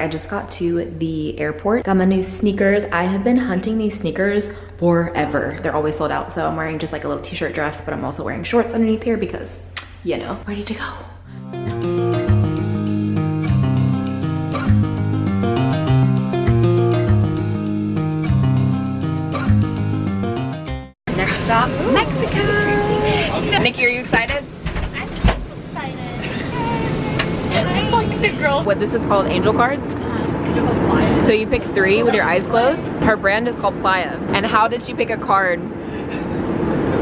I just got to the airport. Got my new sneakers. I have been hunting these sneakers forever. They're always sold out. So I'm wearing just like a little t-shirt dress, but I'm also wearing shorts underneath here because, you know, ready to go. Next stop, Mexico. Nikki, are you excited? The girl. What this is called, angel cards. So you pick 3 with your eyes closed. Her brand is called Playa. And how did she pick a card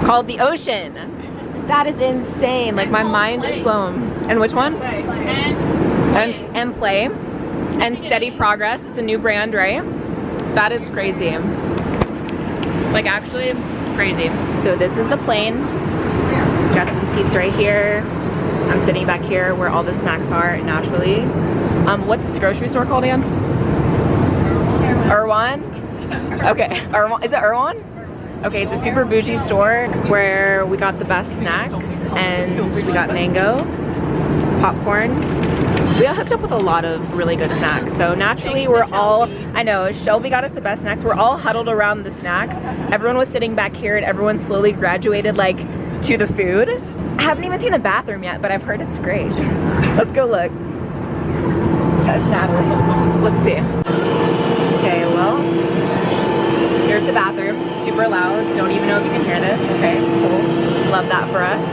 called the Ocean? That is insane. Like my mind is blown. And which one? And Play. And Steady Progress. It's a new brand, right? That is crazy. Like actually crazy. So this is the plane. Got some seats right here. I'm sitting back here where all the snacks are naturally. What's this grocery store called again? Erewhon? Okay, Erewhon. Is it Erewhon? Okay, it's a super bougie store where we got the best snacks and we got mango, popcorn. We all hooked up with a lot of really good snacks. So naturally we're all, I know, Shelby got us the best snacks. We're all huddled around the snacks. Everyone was sitting back here and everyone slowly graduated like to the food. I haven't even seen the bathroom yet, but I've heard it's great. Let's go look. Says Natalie. Let's see. Okay, well, here's the bathroom. Super loud. Don't even know if you can hear this. Okay, cool. Love that for us.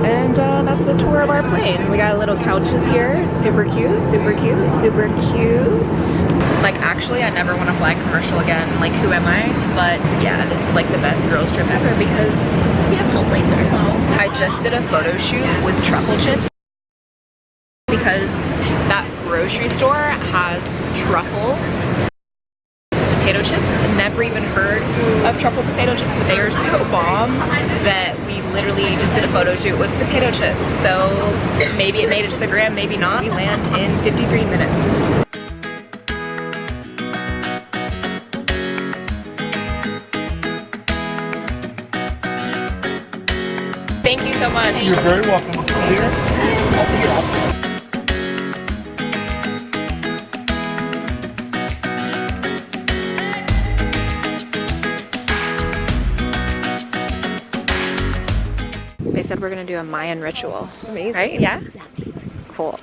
And that's the tour of our plane. We got little couches here. Super cute, super cute, super cute. Like actually, I never want to fly commercial again. Like who am I? But yeah, this is like the best girls trip ever because we have no planes ourselves. I just did a photo shoot with truffle chips because that grocery store has truffle potato chips. I've never even heard of truffle potato chips, but they are so bomb that we literally just did a photo shoot with potato chips. So maybe it made it to the gram, maybe not. We land in 53 minutes. Thank you so much. You're very welcome. They said we're gonna do a Mayan ritual. Amazing. Right? Yeah? Exactly. Cool.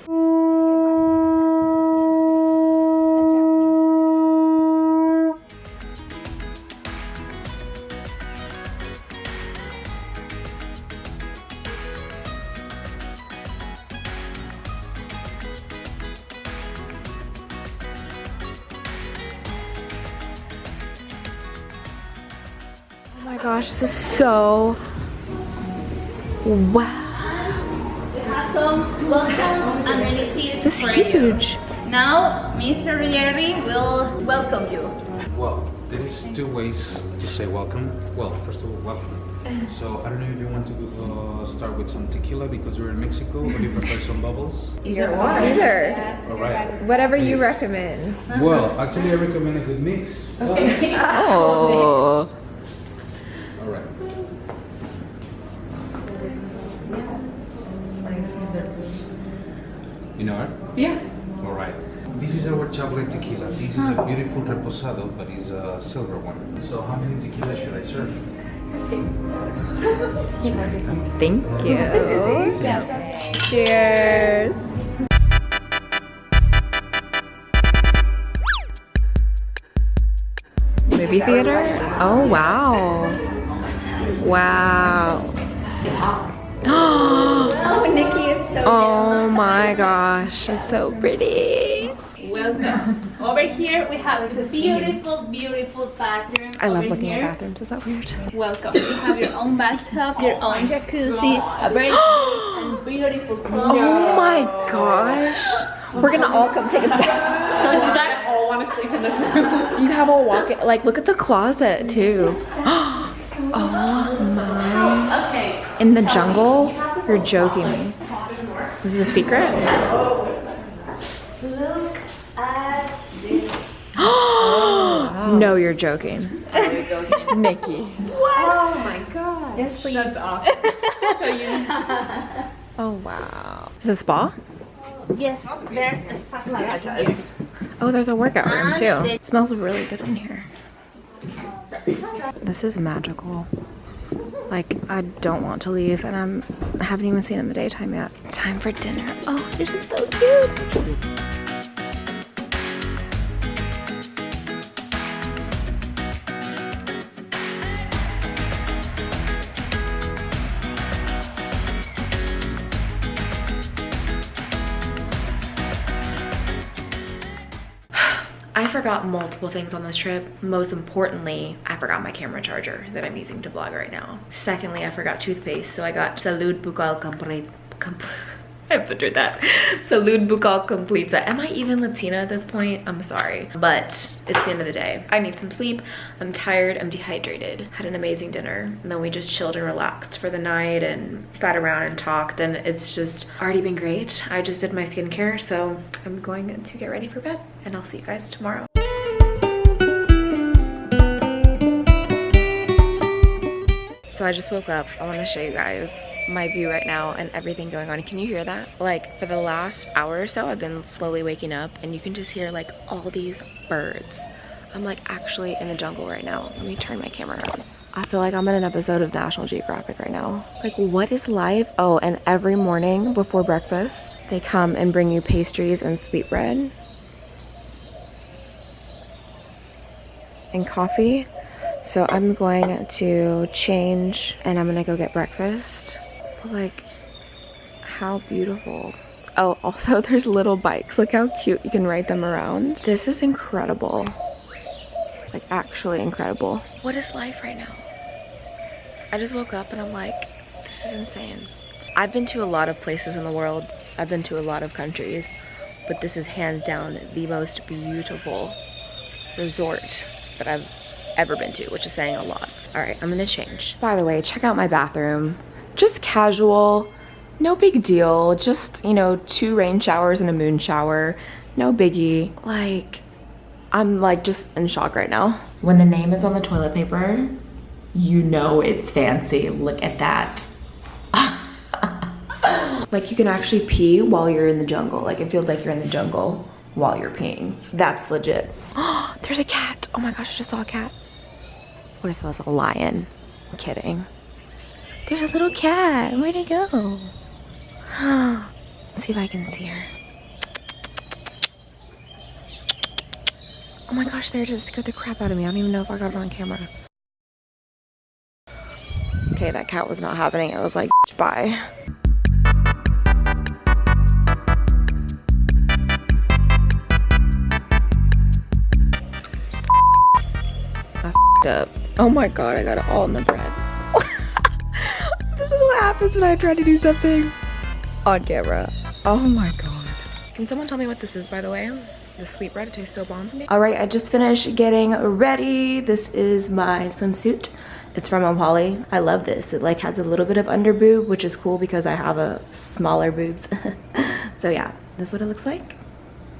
Oh my gosh, this is so wow. We have some welcome amenities. This is huge. Now, Mr. Jerry will welcome you. Well, there is 2 ways to say welcome. Well, first of all, welcome. So I don't know if you want to start with some tequila because you're in Mexico, or do you prefer some bubbles? Either one. Either. All right. Whatever you Yes. recommend. Well, actually, I recommend a good mix. Okay. Oh. All right. You know it? Yeah. All right. This is our chocolate tequila. This is a beautiful reposado, but it's a silver one. So how many tequilas should I serve? Thank you. Cheers. Movie theater? Oh, wow. Wow. Oh, Nikki, it's so Oh my gosh, it's so pretty. welcome. Over here we have a beautiful, beautiful bathroom. I love Over looking here. at bathrooms. Is that weird? Welcome. You have your own bathtub, your own jacuzzi, a very big and beautiful closet. Oh my gosh. We're gonna all come take a bath. So you guys all want to sleep in this room. You have a walk-in, like look at the closet too. Oh my. Okay. In the jungle? You're joking me. This is a secret? Look at this. No, you're joking. Nikki. What? Oh my god. Yes, please. That's awesome. So you. Oh wow. Is this a spa? Yes, there's a spa here. Oh, there's a workout room too. It smells really good in here. This is magical. Like, I don't want to leave, and I haven't even seen it in the daytime yet. Time for dinner. Oh, this is so cute. I forgot multiple things on this trip. Most importantly, I forgot my camera charger that I'm using to vlog right now. Secondly, I forgot toothpaste, so I got Salud Bucal Complete. I butchered that. Salud Bucal Completa. Am I even Latina at this point? I'm sorry, but it's the end of the day. I need some sleep. I'm tired. I'm dehydrated. Had an amazing dinner, and then we just chilled and relaxed for the night and sat around and talked, and it's just already been great. I just did my skincare, so I'm going to get ready for bed, and I'll see you guys tomorrow. So I just woke up. I want to show you guys my view right now and everything going on. Can you hear that? Like, for the last hour or so, I've been slowly waking up, and you can just hear like all these birds. I'm like actually in the jungle right now. Let me turn my camera on. I feel like I'm in an episode of National Geographic right now. Like, what is life? Oh, and every morning before breakfast, they come and bring you pastries and sweetbread and coffee. So I'm going to change and I'm gonna go get breakfast. But like, how beautiful. Oh, also there's little bikes. Look how cute, you can ride them around. This is incredible. Like, actually incredible. What is life right now? I just woke up and I'm like, this is insane. I've been to a lot of places in the world. I've been to a lot of countries, but this is hands down the most beautiful resort that I've ever been to, which is saying a lot. All right, I'm gonna change. By the way, check out my bathroom. Just casual, no big deal. Just, you know, 2 rain showers and a moon shower. No biggie. Like, I'm like just in shock right now. When the name is on the toilet paper, you know it's fancy. Look at that. Like, you can actually pee while you're in the jungle. Like, it feels like you're in the jungle while you're peeing. That's legit. There's a cat. Oh my gosh, I just saw a cat. What if it was a lion? I'm kidding. There's a little cat. Where'd it go? Let's see if I can see her. Oh my gosh, there it is. It scared the crap out of me. I don't even know if I got it on camera. Okay, that cat was not happening. It was like, bye. Up. Oh my god, I got it all in the bread. This is what happens when I try to do something on camera. Oh my god. Can someone tell me what this is, by the way? The sweetbread, it tastes so bomb. All right, I just finished getting ready. This is my swimsuit. It's from Opali. I love this. It like has a little bit of under boob, which is cool because I have a smaller boobs. So yeah, this is what it looks like.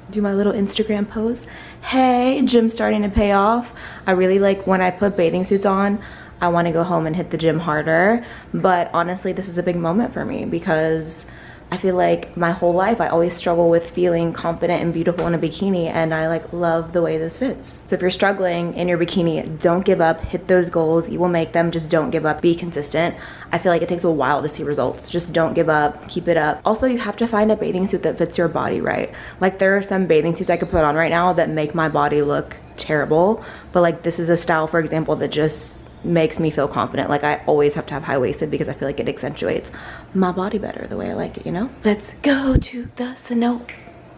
Do my little Instagram pose. Hey, gym's starting to pay off. I really like when I put bathing suits on, I want to go home and hit the gym harder. But honestly, this is a big moment for me because I feel like my whole life I always struggle with feeling confident and beautiful in a bikini, and I like love the way this fits. So if you're struggling in your bikini, don't give up. Hit those goals. You will make them. Just don't give up. Be consistent. I feel like it takes a while to see results. Just don't give up. Keep it up. Also, you have to find a bathing suit that fits your body right. Like, there are some bathing suits I could put on right now that make my body look terrible, but like this is a style, for example, that just makes me feel confident. Like, I always have to have high-waisted because I feel like it accentuates my body better the way I like it, you know? Let's go to the Cenote.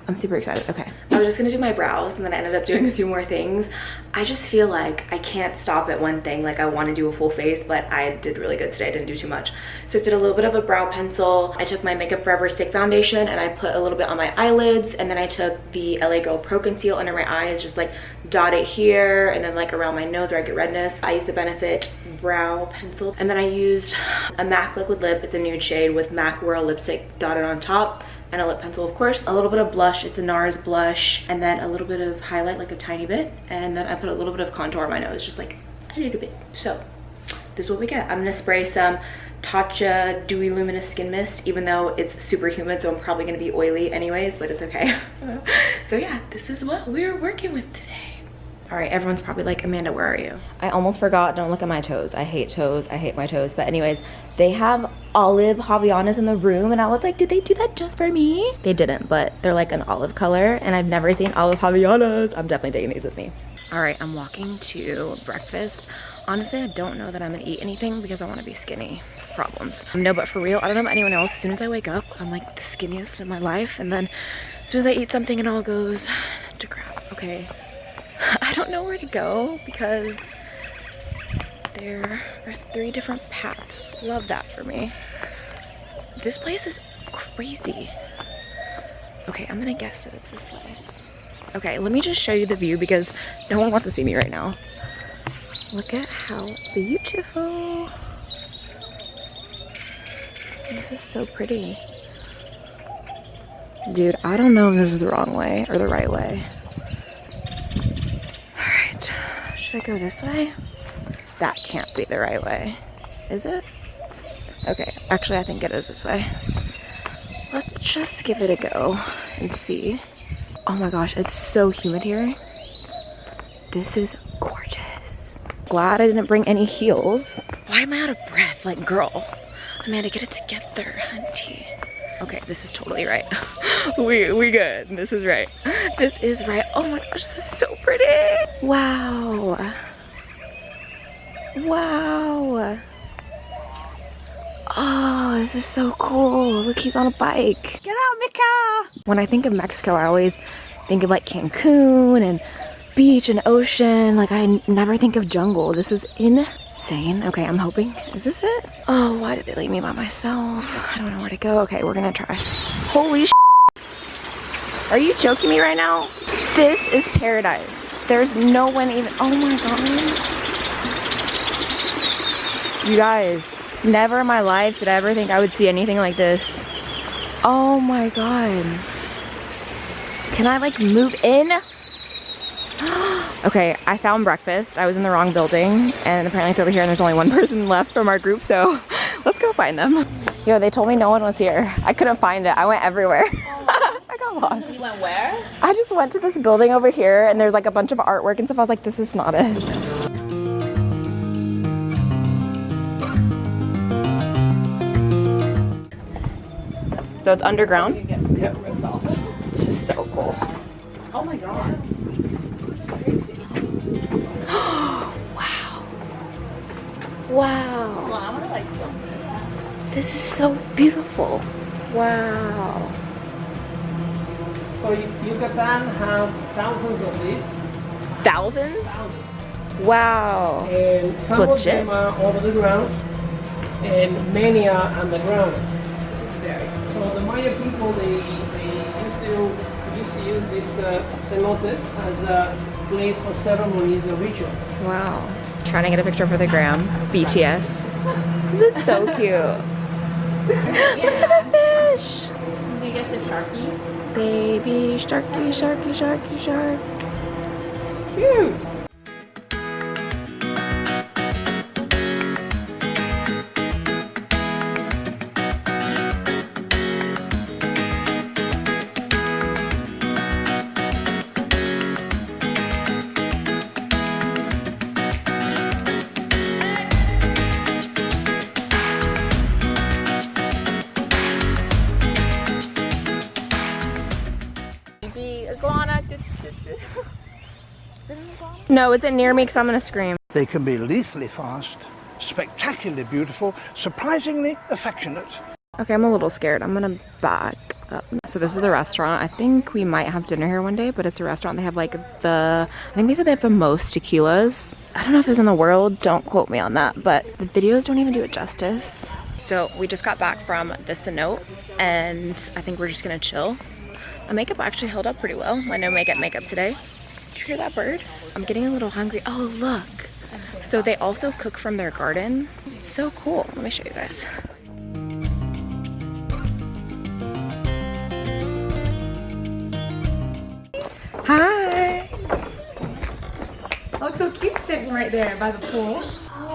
I'm super excited. Okay. I was just gonna do my brows and then I ended up doing a few more things. I just feel like I can't stop at one thing. Like, I want to do a full face, but I did really good today. I didn't do too much. So I did a little bit of a brow pencil. I took my Makeup Forever stick foundation and I put a little bit on my eyelids, and then I took the LA Girl Pro Conceal under my eyes, just like dot it here and then like around my nose where I get redness. I used the Benefit brow pencil, and then I used a MAC liquid lip. It's a nude shade with MAC Whirl lipstick dotted on top, and a lip pencil, of course. A little bit of blush. It's a NARS blush, and then a little bit of highlight, like a tiny bit, and then I put a little bit of contour on my nose, just like a little bit. So this is what we get. I'm gonna spray some Tatcha Dewy Luminous Skin Mist, even though it's super humid, so I'm probably gonna be oily anyways, but it's okay. So yeah, this is what we're working with today. All right, everyone's probably like, Amanda, where are you? I almost forgot, don't look at my toes. I hate my toes. But anyways, they have olive Havianas in the room, and I was like, did they do that just for me? They didn't, but they're like an olive color, and I've never seen olive Havianas. I'm definitely taking these with me. All right, I'm walking to breakfast. Honestly, I don't know that I'm gonna eat anything because I wanna be skinny. Problems. No, but for real, I don't know about anyone else. As soon as I wake up, I'm like the skinniest in my life, and then as soon as I eat something, it all goes to crap, okay? I don't know where to go because there are 3 different paths. Love that for me. This place is crazy. Okay, I'm gonna guess that it's this way. Okay, let me just show you the view because no one wants to see me right now. Look at how beautiful. This is so pretty. Dude, I don't know if this is the wrong way or the right way. Should I go this way? That can't be the right way. Is it? Okay, actually I think it is this way. Let's just give it a go and see. Oh my gosh, it's so humid here. This is gorgeous. Glad I didn't bring any heels. Why am I out of breath? Like, girl, Amanda, get it together, hunty. Okay, this is totally right. we good. This is right. This is right. Oh my gosh, this is so pretty. Wow. Wow. Oh, this is so cool. Look, he's on a bike. Get out, Mika. When I think of Mexico, I always think of like Cancun and beach and ocean. Like, I never think of jungle. This is insane. Okay, I'm hoping. Is this it? Oh, why did they leave me by myself? I don't know where to go. Okay, we're gonna try. Holy sh**. Are you joking me right now? This is paradise. There's no one even. Oh my god. You guys, never in my life did I ever think I would see anything like this. Oh my god. Can I like move in? Okay, I found breakfast. I was in the wrong building, and apparently it's over here, and there's only one person left from our group, so let's go find them. Yo, they told me no one was here. I couldn't find it. I went everywhere. I got lost. You went where? I just went to this building over here, and there's like a bunch of artwork and stuff. I was like, this is not it. So it's underground? Yeah. This is so cool. Oh my god. Wow. Wow. Well, I wanna like film this. This is so beautiful. Wow. So Yucatan has thousands of these. Thousands? Wow. And some of Legit. them are over the ground, and many are underground. So the Maya people, they used to use these cenotes as a place for ceremonies and rituals. Wow. Trying to get a picture for the gram. BTS. This is so cute. Look at the fish. Did you get the Sharky? Baby sharky, sharky, sharky, shark. Cute! No, it's near me because I'm gonna scream. They can be lethally fast, spectacularly beautiful, surprisingly affectionate. Okay, I'm a little scared. I'm gonna back up. So this is the restaurant. I think we might have dinner here one day, but it's a restaurant. They have like I think they said they have the most tequilas. I don't know if it's in the world. Don't quote me on that, but the videos don't even do it justice. So we just got back from the Cenote, and I think we're just gonna chill. My makeup actually held up pretty well. My no makeup today. Did you hear that bird? I'm getting a little hungry. Oh, look. So they also cook from their garden. It's so cool. Let me show you guys. Hi. Looks so cute sitting right there by the pool.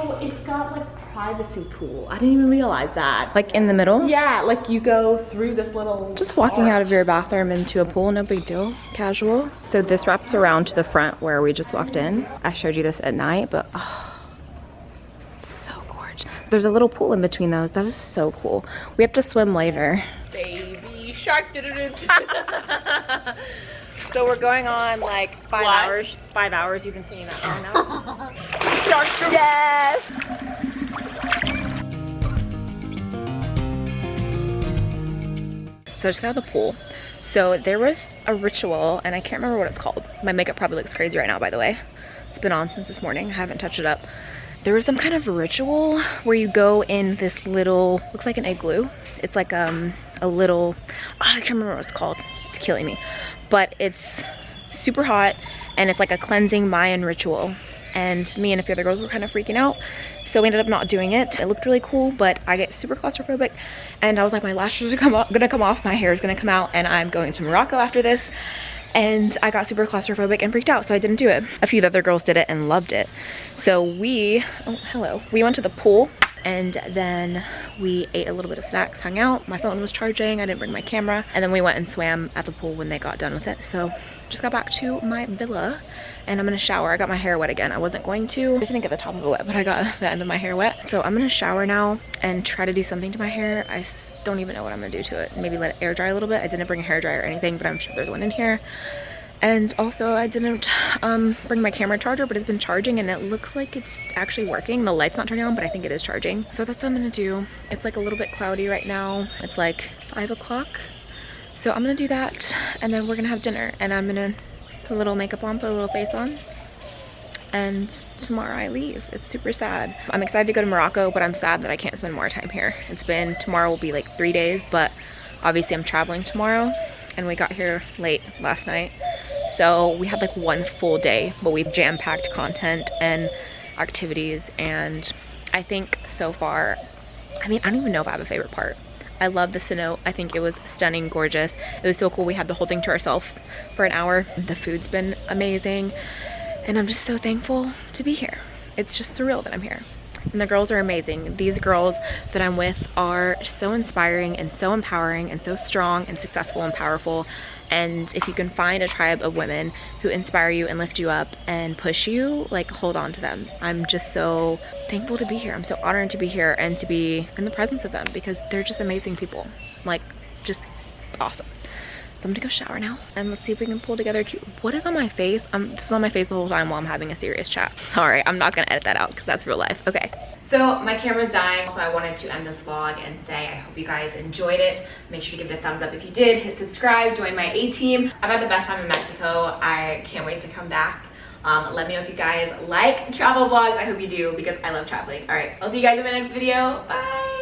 Oh, it's got like privacy pool. I didn't even realize that. Like in the middle? Yeah, like you go through this little... Just walking out of your bathroom into a pool, no big deal, casual. So this wraps around to the front where we just walked in. I showed you this at night, but oh, so gorgeous. There's a little pool in between those. That is so cool. We have to swim later. Baby shark. So we're going on like 5 hours. 5 hours, you've been singing that song now. Shark. Yes! So I just got out of the pool. So there was a ritual, and I can't remember what it's called. My makeup probably looks crazy right now, by the way. It's been on since this morning. I haven't touched it up. There was some kind of ritual where you go in this little, looks like an igloo. It's like a little, I can't remember what it's called. It's killing me. But it's super hot, and it's like a cleansing Mayan ritual. And me and a few other girls were kind of freaking out, so we ended up not doing it. It looked really cool, but I get super claustrophobic, and I was like, my lashes are gonna come off, my hair is gonna come out, and I'm going to Morocco after this. And I got super claustrophobic and freaked out, so I didn't do it. A few of the other girls did it and loved it. So we went to the pool, and then we ate a little bit of snacks, hung out. My phone was charging, I didn't bring my camera, and then we went and swam at the pool when they got done with it. So just got back to my villa, and I'm gonna shower. I got my hair wet again. I wasn't going to. I didn't get the top of it wet, but I got the end of my hair wet. So I'm gonna shower now and try to do something to my hair. I don't even know what I'm gonna do to it. Maybe let it air dry a little bit. I didn't bring a hair dryer or anything, but I'm sure there's one in here. And also I didn't bring my camera charger, but it's been charging and it looks like it's actually working. The light's not turning on, but I think it is charging. So that's what I'm gonna do. It's like a little bit cloudy right now. It's like 5 o'clock. So I'm gonna do that, and then we're gonna have dinner, and I'm gonna put a little makeup on, put a little face on, and tomorrow I leave. It's super sad. I'm excited to go to Morocco, but I'm sad that I can't spend more time here. Tomorrow will be like 3 days, but obviously I'm traveling tomorrow, and we got here late last night. So we had like 1 full day, but we've jam-packed content and activities, and I think so far, I mean, I don't even know if I have a favorite part. I love the cenote. I think it was stunning, gorgeous. It was so cool. We had the whole thing to ourselves for an hour. The food's been amazing, and I'm just so thankful to be here. It's just surreal that I'm here. And the girls are amazing. These girls that I'm with are so inspiring and so empowering and so strong and successful and powerful. And if you can find a tribe of women who inspire you and lift you up and push you, like, hold on to them. I'm just so thankful to be here. I'm so honored to be here and to be in the presence of them, because they're just amazing people. Like, just awesome. So I'm gonna go shower now, and let's see if we can pull together a cute. What is on my face? This is on my face the whole time while I'm having a serious chat. Sorry, I'm not gonna edit that out because that's real life. Okay. So my camera's dying, so I wanted to end this vlog and say I hope you guys enjoyed it. Make sure to give it a thumbs up if you did. Hit subscribe, join my A-team. I've had the best time in Mexico. I can't wait to come back. Let me know if you guys like travel vlogs. I hope you do, because I love traveling. All right, I'll see you guys in my next video. Bye.